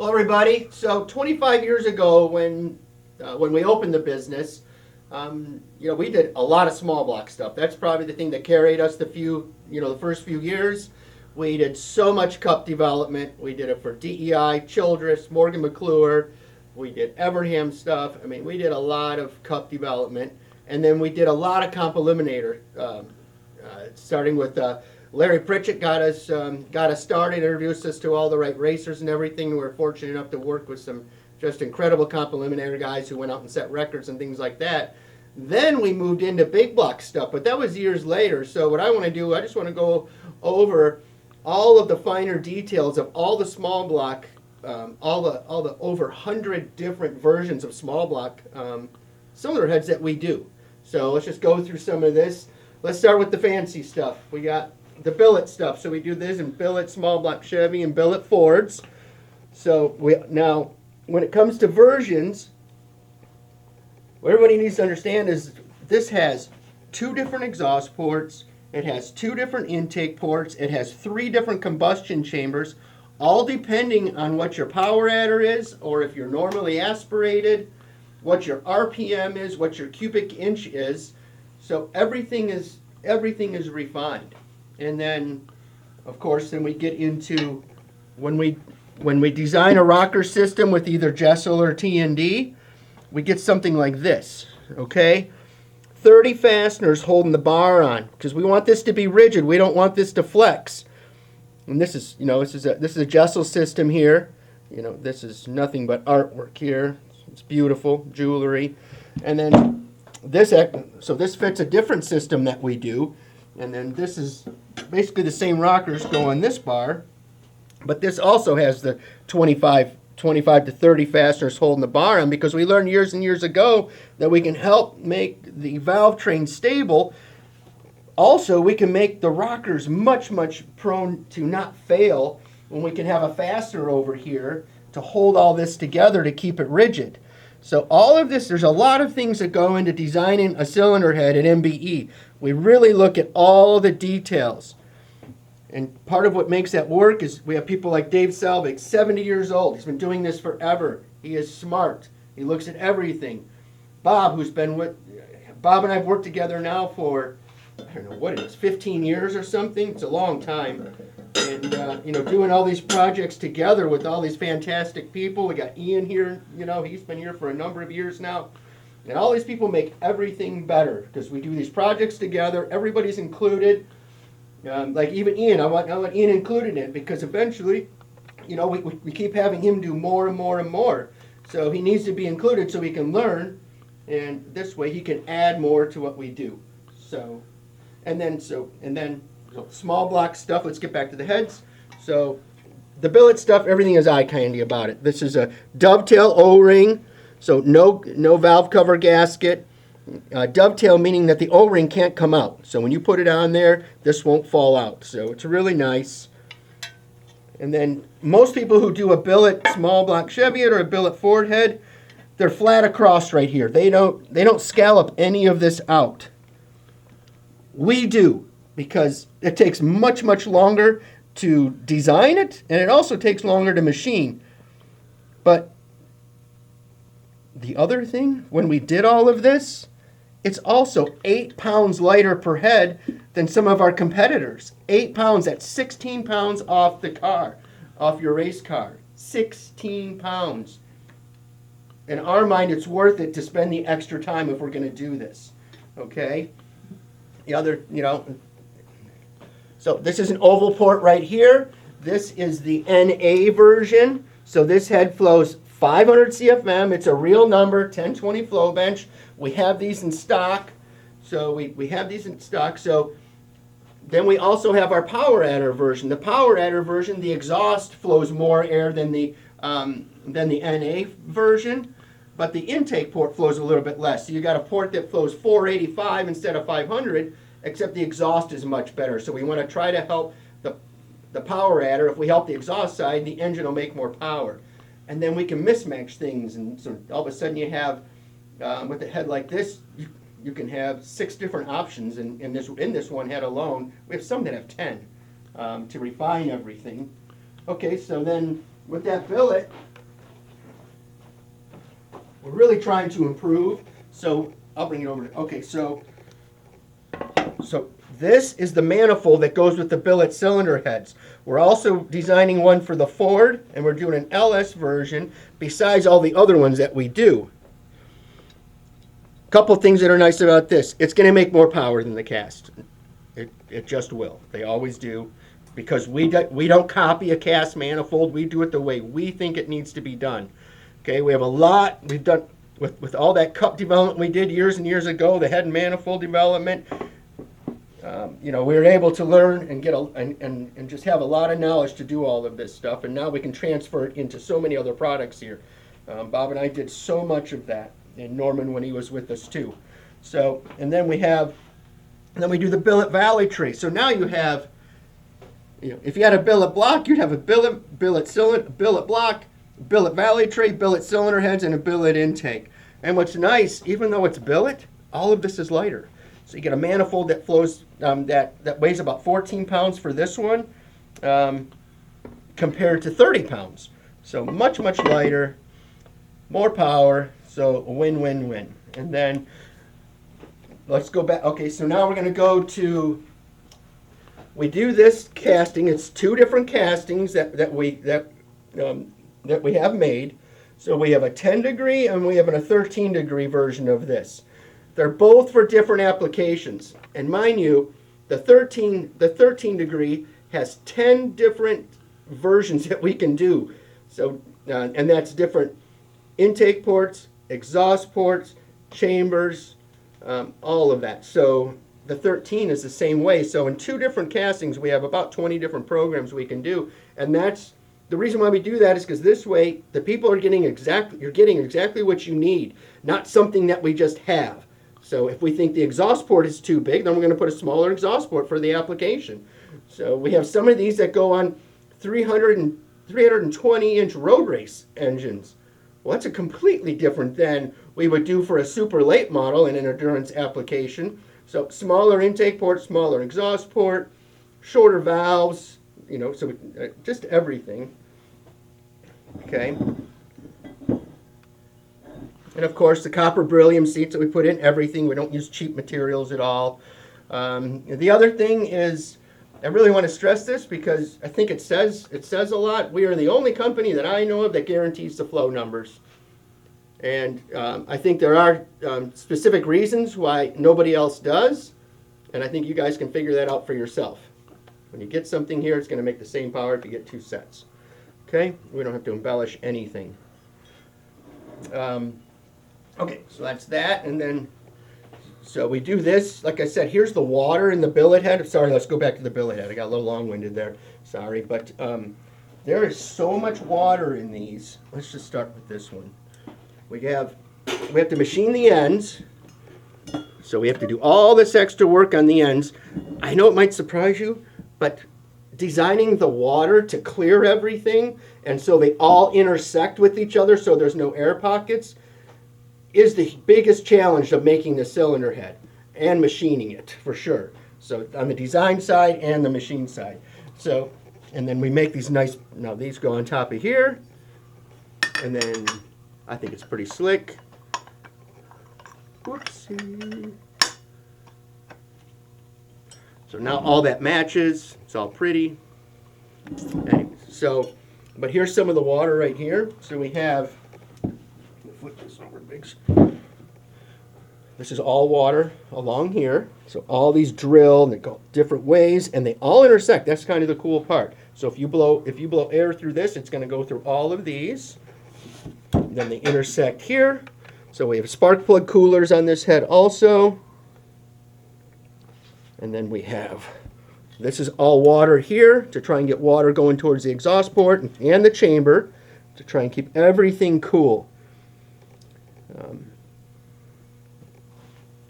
Hello, everybody. So 25 years ago, when we opened the business, we did a lot of small block stuff. That's probably the thing that carried us the first few years. We did so much cup development. We did it for DEI, Childress, Morgan McClure. We did Evernham stuff. I mean, we did a lot of cup development, and then we did a lot of comp eliminator, starting with. Larry Pritchett got us started, introduced us to all the right racers and everything. We were fortunate enough to work with some just incredible comp eliminator guys who went out and set records and things like that. Then we moved into big block stuff, but that was years later. So what I want to do, I just want to go over all of the finer details of all the small block, all the over 100 different versions of small block cylinder heads that we do. So let's just go through some of this. Let's start with the fancy stuff. We got the billet stuff. So we do this in billet small block Chevy and billet Fords. So now when it comes to versions, what everybody needs to understand is this has 2 different exhaust ports, it has 2 different intake ports, it has 3 different combustion chambers, all depending on what your power adder is, or if you're normally aspirated, what your RPM is, what your cubic inch is. So everything is refined. And then, of course, then we get into when we design a rocker system with either Jessel or T&D, we get something like this, okay? 30 fasteners holding the bar on, because we want this to be rigid. We don't want this to flex. And this is a Jessel system here. This is nothing but artwork here. It's beautiful jewelry. And then this fits a different system that we do. And then this is basically the same rockers go on this bar, but this also has the 25 to 30 fasteners holding the bar on, because we learned years and years ago that we can help make the valve train stable. Also, we can make the rockers much prone to not fail when we can have a fastener over here to hold all this together to keep it rigid. So all of this, there's a lot of things that go into designing a cylinder head at MBE. We really look at all the details. And part of what makes that work is we have people like Dave Selvig, 70 years old. He's been doing this forever. He is smart. He looks at everything. Bob and I have worked together now for, I don't know what it is, 15 years or something. It's a long time. And, doing all these projects together with all these fantastic people. We got Ian here, he's been here for a number of years now. And all these people make everything better because we do these projects together. Everybody's included. Like even Ian, I want Ian included in it because eventually, we keep having him do more and more and more. So he needs to be included so he can learn, and this way he can add more to what we do. So small block stuff. Let's get back to the heads. So the billet stuff, everything is eye candy about it. This is a dovetail O-ring, so no valve cover gasket. Dovetail meaning that the O-ring can't come out. So when you put it on there, this won't fall out. So it's really nice. And then most people who do a billet small block Chevy or a billet Ford head, they're flat across right here. They don't scallop any of this out. We do, because it takes much longer to design it, and it also takes longer to machine. But the other thing, when we did all of this, it's also 8 pounds lighter per head than some of our competitors. 8 pounds, that's 16 pounds off the car, off your race car. 16 pounds. In our mind, it's worth it to spend the extra time if we're going to do this. Okay? The other, so this is an oval port right here. This is the NA version. So this head flows 500 CFM. It's a real number, 1020 flow bench. We have these in stock. So we have these in stock. So then we also have our power adder version. The power adder version, the exhaust flows more air than the NA version, but the intake port flows a little bit less. So you got a port that flows 485 instead of 500, except the exhaust is much better. So we want to try to help the power adder. If we help the exhaust side, the engine will make more power. And then we can mismatch things, and so all of a sudden you have, with a head like this, you can have 6 different options in this one head alone. We have some that have 10 to refine everything. Okay, so then with that billet, we're really trying to improve. So I'll bring it over. Okay, so this is the manifold that goes with the billet cylinder heads. We're also designing one for the Ford, and we're doing an LS version besides all the other ones that we do. Couple things that are nice about this. It's going to make more power than the cast. It just will. They always do. Because we don't copy a cast manifold. We do it the way we think it needs to be done. Okay, we have a lot. We've done, with all that cup development we did years and years ago, the head and manifold development, we were able to learn and get and just have a lot of knowledge to do all of this stuff. And now we can transfer it into so many other products here. Bob and I did so much of that, and Norman when he was with us too. So, and then we do the billet valley tree. So now you have, if you had a billet block, you'd have a billet cylinder, billet block, billet valley tray, billet cylinder heads, and a billet intake. And what's nice, even though it's billet, all of this is lighter. So you get a manifold that flows that weighs about 14 pounds for this one, compared to 30 pounds. So much lighter, more power. So a win-win-win. And then let's go back. Okay, so now we're going to go to. We do this casting. It's two different castings that we have made. So we have a 10 degree and we have a 13 degree version of this. They're both for different applications. And mind you, the 13 degree has 10 different versions that we can do. So and that's different intake ports, exhaust ports, chambers, all of that. So the 13 is the same way. So in two different castings, we have about 20 different programs we can do. And that's the reason why we do that, is because this way the people are getting you're getting exactly what you need, not something that we just have. So if we think the exhaust port is too big, then we're going to put a smaller exhaust port for the application. So we have some of these that go on 320-inch road race engines. Well, that's a completely different than we would do for a super late model in an endurance application. So smaller intake port, smaller exhaust port, shorter valves, so just everything. Okay. And of course the copper beryllium seats that we put in everything. We don't use cheap materials at all. The other thing is, I really want to stress this because I think it says a lot. We are the only company that I know of that guarantees the flow numbers. And I think there are specific reasons why nobody else does. And I think you guys can figure that out for yourself. When you get something here, it's going to make the same power if you get two sets. Okay? We don't have to embellish anything. Okay, so that's that. And then, so we do this. Like I said, here's the water in the billet head. Sorry, let's go back to the billet head. I got a little long-winded there. Sorry. But there is so much water in these. Let's just start with this one. We have to machine the ends. So we have to do all this extra work on the ends. I know it might surprise you, but designing the water to clear everything and so they all intersect with each other so there's no air pockets is the biggest challenge of making the cylinder head and machining it, for sure. So on the design side and the machine side. So, and then we make these nice, now these go on top of here, and then I think it's pretty slick. Whoopsie. So now all that matches, it's all pretty. Anyway, so, but here's some of the water right here. So we have, flip this over, Biggs. This is all water along here. So all these drill and they go different ways and they all intersect. That's kind of the cool part. So if you blow air through this, it's going to go through all of these. Then they intersect here. So we have spark plug coolers on this head also. And then we have, this is all water here to try and get water going towards the exhaust port and the chamber to try and keep everything cool.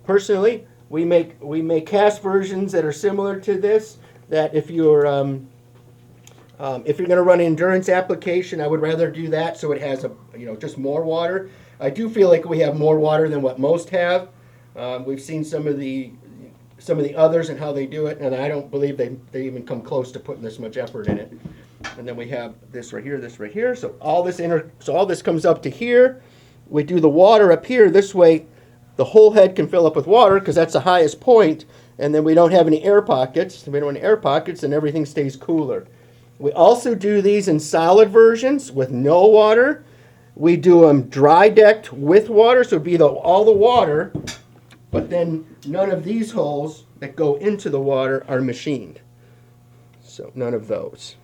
Personally, we make cast versions that are similar to this. That if you're going to run an endurance application, I would rather do that so it has just more water. I do feel like we have more water than what most have. We've seen some of the others and how they do it, and I don't believe they even come close to putting this much effort in it. And then we have this right here, this right here. So all this comes up to here. we do the water up here. This way, the whole head can fill up with water because that's the highest point, and then we don't have any air pockets. If we don't have any air pockets, and everything stays cooler. We also do these in solid versions with no water. We do them dry decked with water, so it'd be all the water, but then none of these holes that go into the water are machined. So none of those.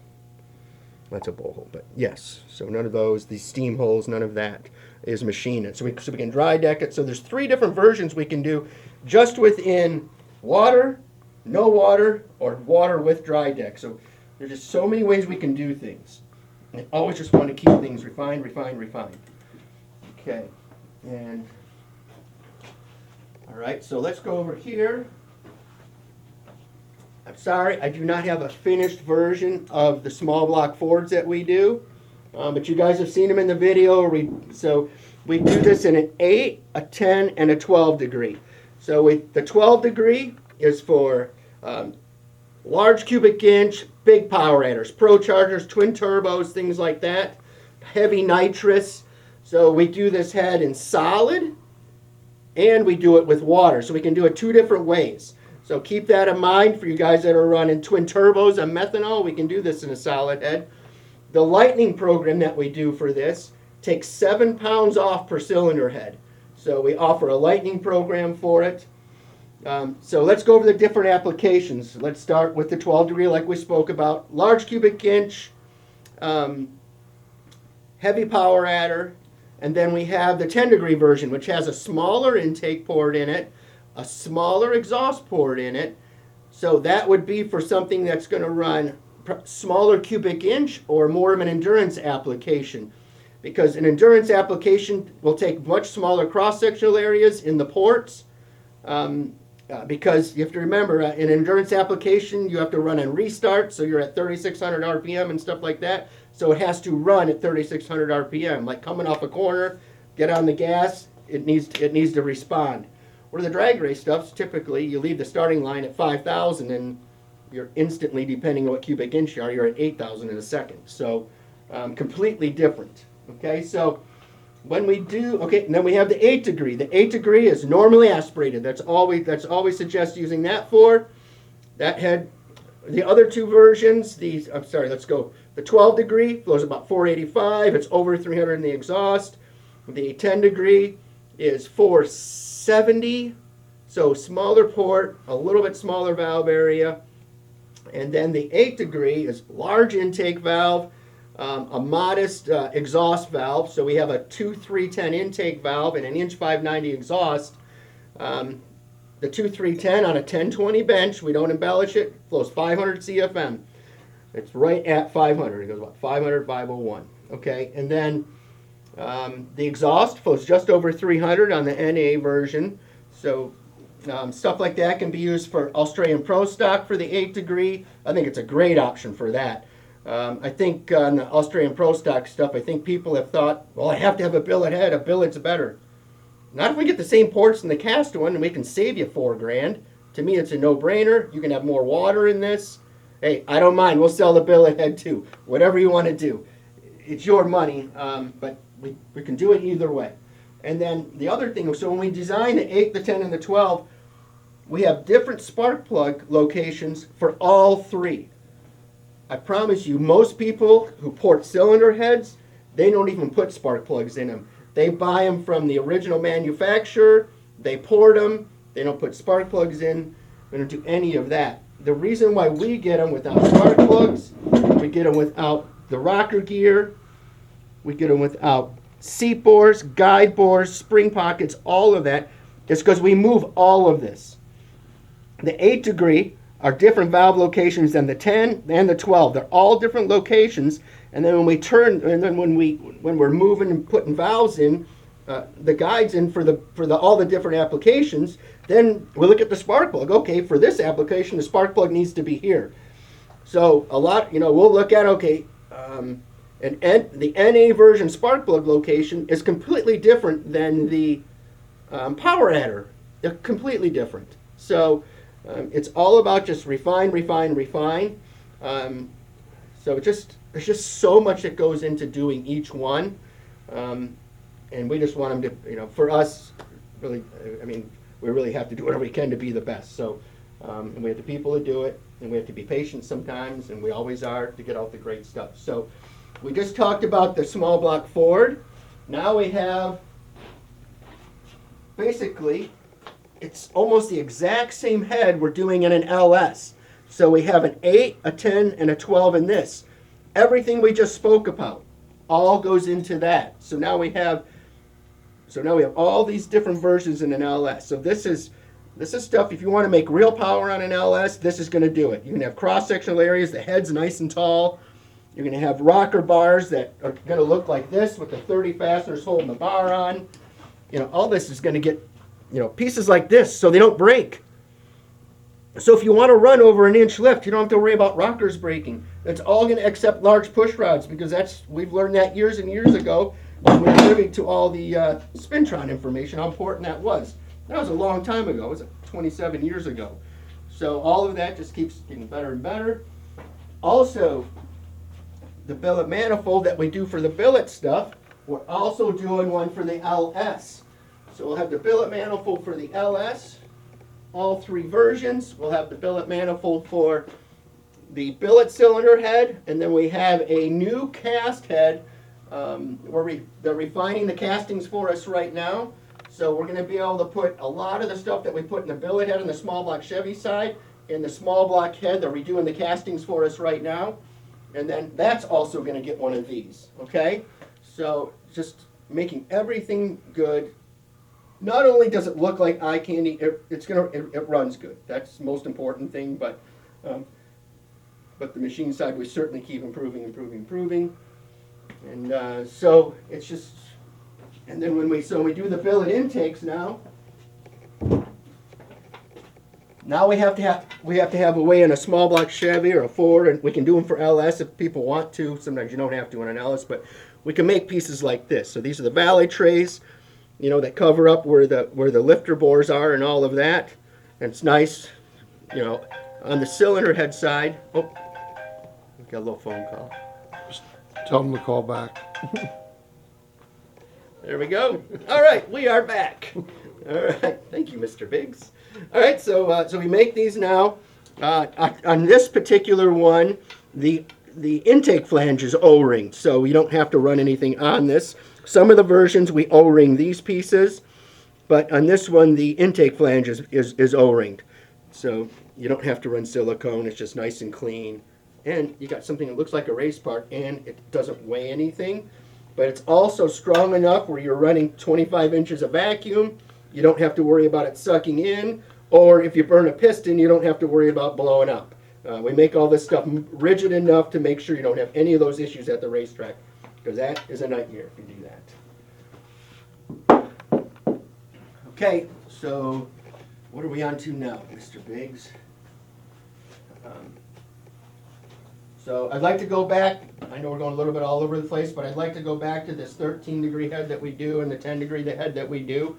That's a blowhole, but yes. So none of those, these steam holes, none of that is machined. So we can dry deck it. So there's 3 different versions we can do just within water, no water, or water with dry deck. So there's just so many ways we can do things. And I always just want to keep things refined, refined, refined. Okay, and all right, so let's go over here. I'm sorry, I do not have a finished version of the small block Fords that we do, but you guys have seen them in the video. So we do this in an 8, a 10, and a 12 degree. So the 12 degree is for large cubic inch, big power adders, pro chargers, twin turbos, things like that, heavy nitrous. So we do this head in solid, and we do it with water. So we can do it 2 different ways. So keep that in mind for you guys that are running twin turbos and methanol. We can do this in a solid head. The lightning program that we do for this takes 7 pounds off per cylinder head. So we offer a lightning program for it. So let's go over the different applications. Let's start with the 12 degree like we spoke about. Large cubic inch, heavy power adder, and then we have the 10 degree version, which has a smaller intake port in it, a smaller exhaust port in it. So that would be for something that's going to run smaller cubic inch or more of an endurance application. Because an endurance application will take much smaller cross-sectional areas in the ports. Because you have to remember, in an endurance application, you have to run and restart, so you're at 3,600 RPM and stuff like that. So it has to run at 3,600 RPM. Like coming off a corner, get on the gas, it needs to respond. Where the drag race stuff's typically, you leave the starting line at 5,000 and you're instantly, depending on what cubic inch you are, you're at 8,000 in a second. So completely different. Okay, so when we do, okay, and then we have the 8 degree. The 8 degree is normally aspirated. That's all we suggest using that for. That head, the other 2 versions, let's go. The 12 degree flows about 485. It's over 300 in the exhaust. The 10 degree is 470. So smaller port, a little bit smaller valve area. And then the 8 degree is large intake valve, a modest exhaust valve. So we have a 2-310 intake valve and an 1.590 exhaust. The 2-310 on a 1020 bench, we don't embellish it, flows 500 CFM. It's right at 500. It goes about 500, 501. Okay, and then the exhaust flows just over 300 on the NA version. So stuff like that can be used for Australian Pro Stock for the 8 degree. I think it's a great option for that. I think on the Australian Pro Stock stuff, I think people have thought, well, I have to have a billet head. A billet's better. Not if we get the same ports in the cast one and we can save you $4,000. To me, it's a no-brainer. You can have more water in this. Hey, I don't mind. We'll sell the billet head too. Whatever you want to do. It's your money, but we can do it either way. And then the other thing, so when we design the 8, the 10, and the 12, we have different spark plug locations for all 3. I promise you, most people who port cylinder heads, they don't even put spark plugs in them. They buy them from the original manufacturer, they port them, they don't put spark plugs in, they don't do any of that. The reason why we get them without spark plugs, we get them without the rocker gear, we get them without seat bores, guide bores, spring pockets, all of that, is because we move all of this. The 8 degree are different valve locations than the 10 and the 12. They're all different locations. And then when we turn, and then when we're moving and putting valves in, the guides in for all the different applications, then we look at the spark plug. Okay, for this application, the spark plug needs to be here. So a lot, we'll look at, okay, the NA version spark plug location is completely different than the power adder. They're completely different. So it's all about just refine. So there's just so much that goes into doing each one. and we just want them to, for us, really, I mean, we really have to do whatever we can to be the best. So, and we have the people to do it, and we have to be patient sometimes, and we always are, to get out the great stuff. So, we just talked about the small block Ford. Now we have, basically, it's almost the exact same head we're doing in an LS. So we have an 8, a 10, and a 12 in this. Everything we just spoke about all goes into that. So now we have all these different versions in an LS. So this is stuff, if you want to make real power on an LS, this is going to do it. You can have cross-sectional areas, the head's nice and tall. You're going to have rocker bars that are going to look like this with the 30 fasteners holding the bar on. All this is going to get, pieces like this so they don't break. So if you want to run over an inch lift, you don't have to worry about rockers breaking. It's all going to accept large push rods, because we've learned that years and years ago when we were privy to all the Spintron information, how important that was. That was a long time ago. It was 27 years ago. So all of that just keeps getting better and better. Also, the billet manifold that we do for the billet stuff, we're also doing one for the LS. So we'll have the billet manifold for the LS, all 3 versions. We'll have the billet manifold for the billet cylinder head, and then we have a new cast head. They're refining the castings for us right now. So we're going to be able to put a lot of the stuff that we put in the billet head on the small block Chevy side in the small block head. They're redoing the castings for us right now. And then that's also going to get one of these, okay? So just making everything good. Not only does it look like eye candy, it runs good. That's the most important thing, but the machine side, we certainly keep improving. And so it's just, and then when we do the billet intakes now we have to have a way in a small block Chevy or a Ford, and we can do them for LS if people want to. Sometimes you don't have to on an LS, but we can make pieces like this. So these are the valet trays, that cover up where the lifter bores are and all of that. And it's nice, on the cylinder head side. Oh, we got a little phone call. Just tell them to call back. There we go. All right, we are back. All right, thank you, Mr. Biggs. All right, so we make these now. On this particular one, the intake flange is O-ringed, so you don't have to run anything on this. Some of the versions we O-ring these pieces, but on this one the intake flange is O-ringed. So you don't have to run silicone, it's just nice and clean. And you got something that looks like a race part, and it doesn't weigh anything. But it's also strong enough where you're running 25 inches of vacuum. You don't have to worry about it sucking in, or if you burn a piston, you don't have to worry about blowing up. We make all this stuff rigid enough to make sure you don't have any of those issues at the racetrack, because that is a nightmare if you do that. Okay, so what are we on to now, Mr. Biggs? So I'd like to go back, I know we're going a little bit all over the place, but I'd like to go back to this 13-degree head that we do and the 10-degree head that we do.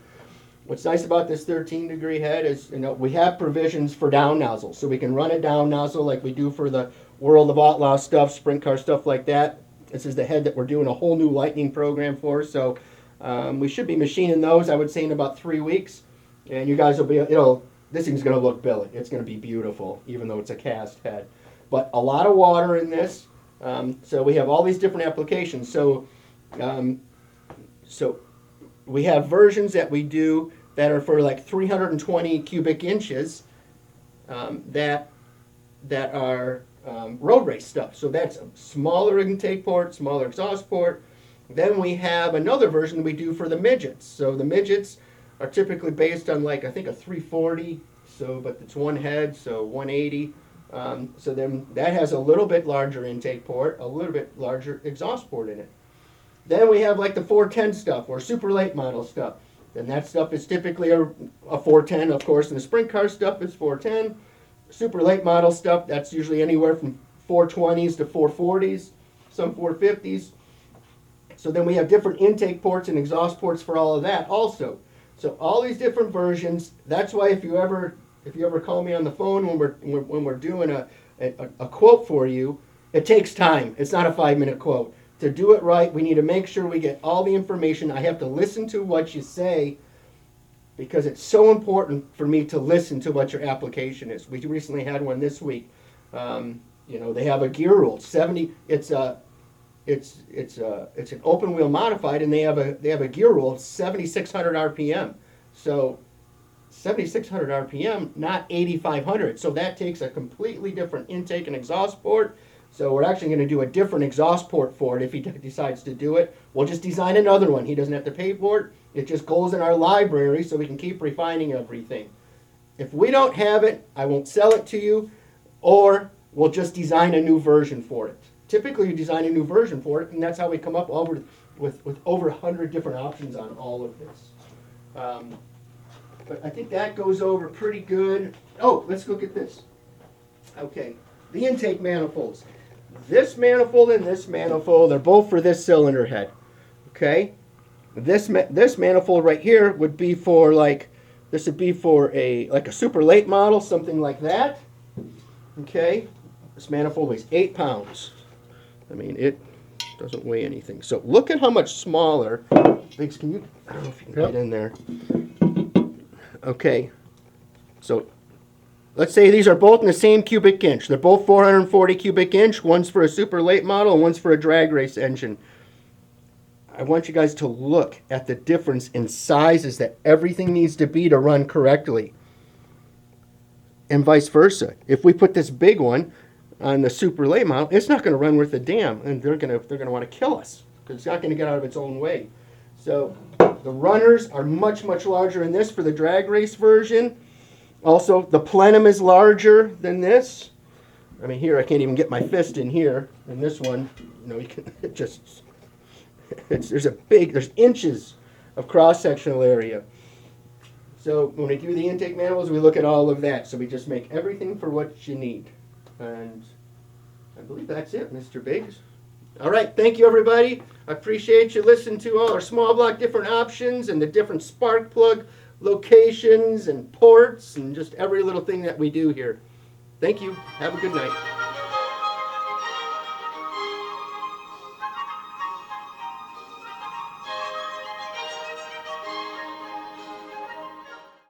What's nice about this 13-degree head is, we have provisions for down nozzles. So we can run a down nozzle like we do for the World of Outlaw stuff, sprint car stuff like that. This is the head that we're doing a whole new lightning program for. So we should be machining those, I would say, in about 3 weeks. And you guys will be, this thing's going to look billet. It's going to be beautiful, even though it's a cast head. But a lot of water in this. So we have all these different applications. So we have versions that we do that are for like 320 cubic inches that are road race stuff. So that's a smaller intake port, smaller exhaust port. Then we have another version we do for the midgets. So the midgets are typically based on like, I think, a 340. So, but it's one head, so 180. So then that has a little bit larger intake port, a little bit larger exhaust port in it. Then we have like the 410 stuff or super late model stuff. And that stuff is typically a 410, of course, and the sprint car stuff is 410. Super late model stuff, that's usually anywhere from 420s to 440s, some 450s. So then we have different intake ports and exhaust ports for all of that also. So all these different versions, that's why if you ever call me on the phone when we're doing a quote for you, it takes time. It's not a 5-minute quote. to do it right, we need to make sure we get all the information. I have to listen to what you say because it's so important for me to listen to what your application is. We recently had one this week. They have a gear rule. It's an open wheel modified, and they have a gear rule of 7,600 RPM. So 7,600 RPM, not 8,500. So that takes a completely different intake and exhaust port. So we're actually going to do a different exhaust port for it if he decides to do it. We'll just design another one. He doesn't have to pay for it. It just goes in our library so we can keep refining everything. If we don't have it, I won't sell it to you, or we'll just design a new version for it. Typically, you design a new version for it, and that's how we come up with over 100 different options on all of this. But I think that goes over pretty good. Oh, let's look at this. Okay, the intake manifolds. This manifold and this manifold are both for this cylinder head. Okay, this manifold right here would be for this would be for a super late model, something like that. Okay, this manifold weighs 8 pounds. I mean, it doesn't weigh anything. So look at how much smaller. Biggs, can you? I don't know if you can get in there. Okay, so let's say these are both in the same cubic inch. They're both 440 cubic inch. One's for a super late model and one's for a drag race engine. I want you guys to look at the difference in sizes that everything needs to be to run correctly. And vice versa. If we put this big one on the super late model, it's not going to run worth a damn, and they're going to want to kill us because it's not going to get out of its own way. So the runners are much larger in this for the drag race version. Also, the plenum is larger than this. I mean, here I can't even get my fist in here. And this one, you can there's inches of cross-sectional area. So when we do the intake manuals, we look at all of that. So we just make everything for what you need. And I believe that's it, Mr. Biggs. All right, thank you, everybody. I appreciate you listening to all our small block different options and the different spark plug locations and ports and just every little thing that we do here. Thank you. Have a good night.